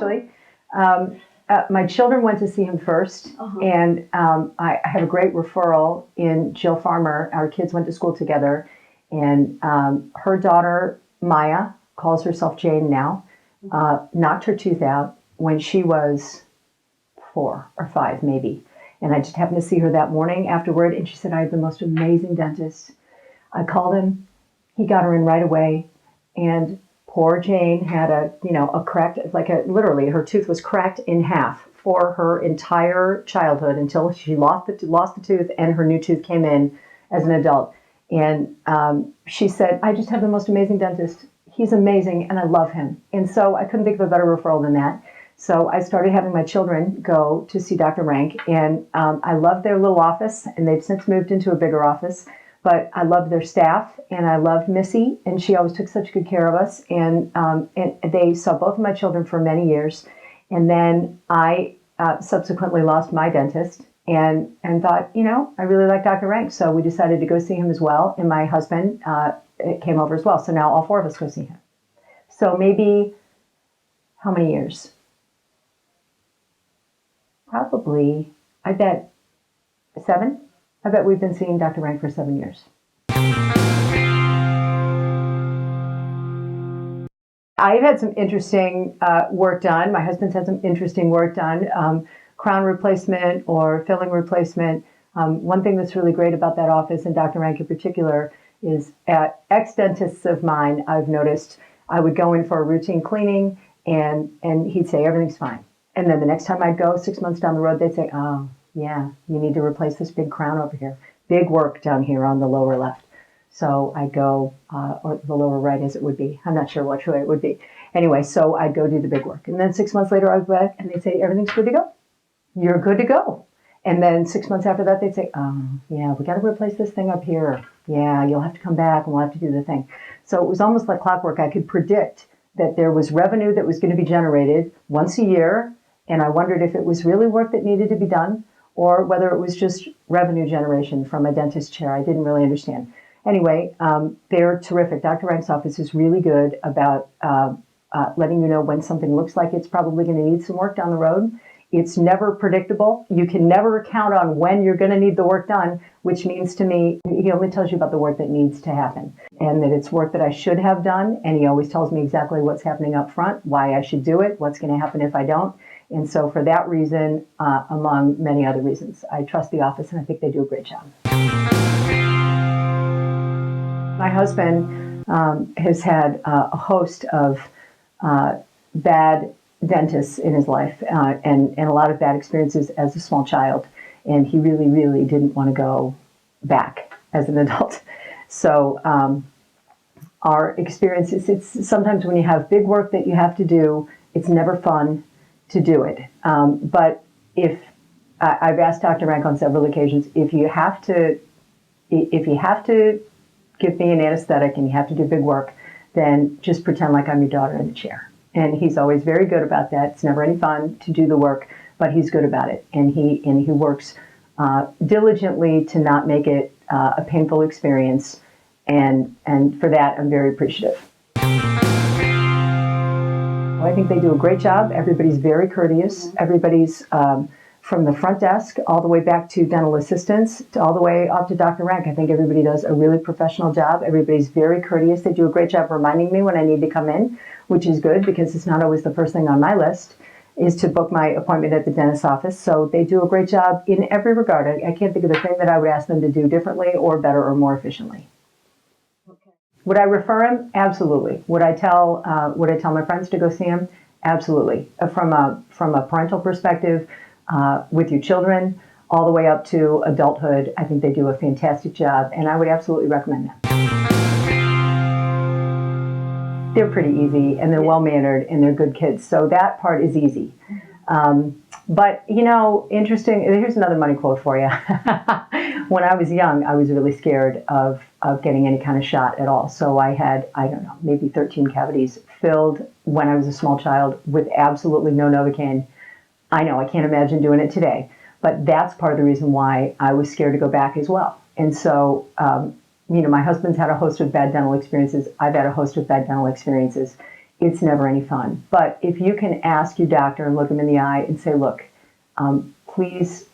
actually. My children went to see him first, and I have a great referral in Jill Farmer. Our kids went to school together, and her daughter, Maya, calls herself Jane now, knocked her tooth out when she was 4 or 5, maybe. And I just happened to see her that morning afterward, and she said, I have the most amazing dentist. I called him. He got her in right away, and poor Jane had a cracked, literally her tooth was cracked in half for her entire childhood until she lost the tooth and her new tooth came in as an adult. And she said, I just have the most amazing dentist. He's amazing and I love him. And so I couldn't think of a better referral than that. So I started having my children go to see Dr. Rank, and I loved their little office, and they've since moved into a bigger office. But I loved their staff, and I loved Missy, and she always took such good care of us. And they saw both of my children for many years. And then I subsequently lost my dentist and thought, I really like Dr. Rank. So we decided to go see him as well. And my husband came over as well. So now all 4 of us go see him. So maybe, how many years? Probably, I bet 7. I bet we've been seeing Dr. Rank for 7 years. I've had some interesting work done. My husband's had some interesting work done. Crown replacement or filling replacement. One thing that's really great about that office, and Dr. Rank in particular, is at ex-dentists of mine, I've noticed I would go in for a routine cleaning and he'd say, everything's fine. And then the next time I'd go, 6 months down the road, they'd say, oh, yeah, you need to replace this big crown over here. Big work down here on the lower left. So I'd go, or the lower right as it would be. I'm not sure which way it would be. Anyway, so I'd go do the big work. And then 6 months later, I'd go back and they'd say, everything's good to go. You're good to go. And then 6 months after that, they'd say, oh, yeah, we got to replace this thing up here. Yeah, you'll have to come back and we'll have to do the thing. So it was almost like clockwork. I could predict that there was revenue that was going to be generated once a year. And I wondered if it was really work that needed to be done or whether it was just revenue generation from a dentist chair. I didn't really understand. Anyway, they're terrific. Dr. Rank's office is really good about letting you know when something looks like it's probably going to need some work down the road. It's never predictable. You can never count on when you're going to need the work done, which means to me, he only tells you about the work that needs to happen and that it's work that I should have done. And he always tells me exactly what's happening up front, why I should do it, what's going to happen if I don't. And so for that reason, among many other reasons, I trust the office and I think they do a great job. My husband has had a host of bad dentists in his life and a lot of bad experiences as a small child. And he really, really didn't want to go back as an adult. So our experiences, it's sometimes when you have big work that you have to do, it's never fun to do it. But if I've asked Dr. Rank on several occasions, if you have to give me an anesthetic and you have to do big work, then just pretend like I'm your daughter in the chair. And he's always very good about that. It's never any fun to do the work, but he's good about it. And he works diligently to not make it a painful experience. And for that, I'm very appreciative. I think they do a great job. Everybody's very courteous. Everybody's from the front desk all the way back to dental assistants, to all the way up to Dr. Rank. I think everybody does a really professional job. Everybody's very courteous. They do a great job reminding me when I need to come in, which is good because it's not always the first thing on my list is to book my appointment at the dentist's office. So they do a great job in every regard. I can't think of a thing that I would ask them to do differently or better or more efficiently. Okay. Would I refer him? Absolutely. Would I tell my friends to go see him? Absolutely. From a parental perspective, with your children, all the way up to adulthood, I think they do a fantastic job, and I would absolutely recommend them. They're pretty easy, and they're well-mannered, and they're good kids, so that part is easy. But, interesting, here's another money quote for you. When I was young, I was really scared of getting any kind of shot at all. So I had, maybe 13 cavities filled when I was a small child with absolutely no Novocaine. I know, I can't imagine doing it today. But that's part of the reason why I was scared to go back as well. And so, my husband's had a host of bad dental experiences. I've had a host of bad dental experiences. it's never any fun. But if you can ask your doctor and look him in the eye and say, look, please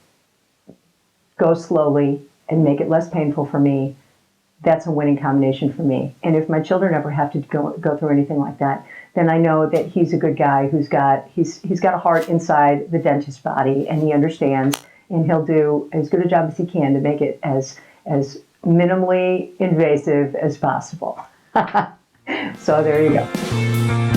go slowly and make it less painful for me, that's a winning combination for me. And if my children ever have to go through anything like that, then I know that he's a good guy he's got a heart inside the dentist's body, and he understands, and he'll do as good a job as he can to make it as minimally invasive as possible. So there you go.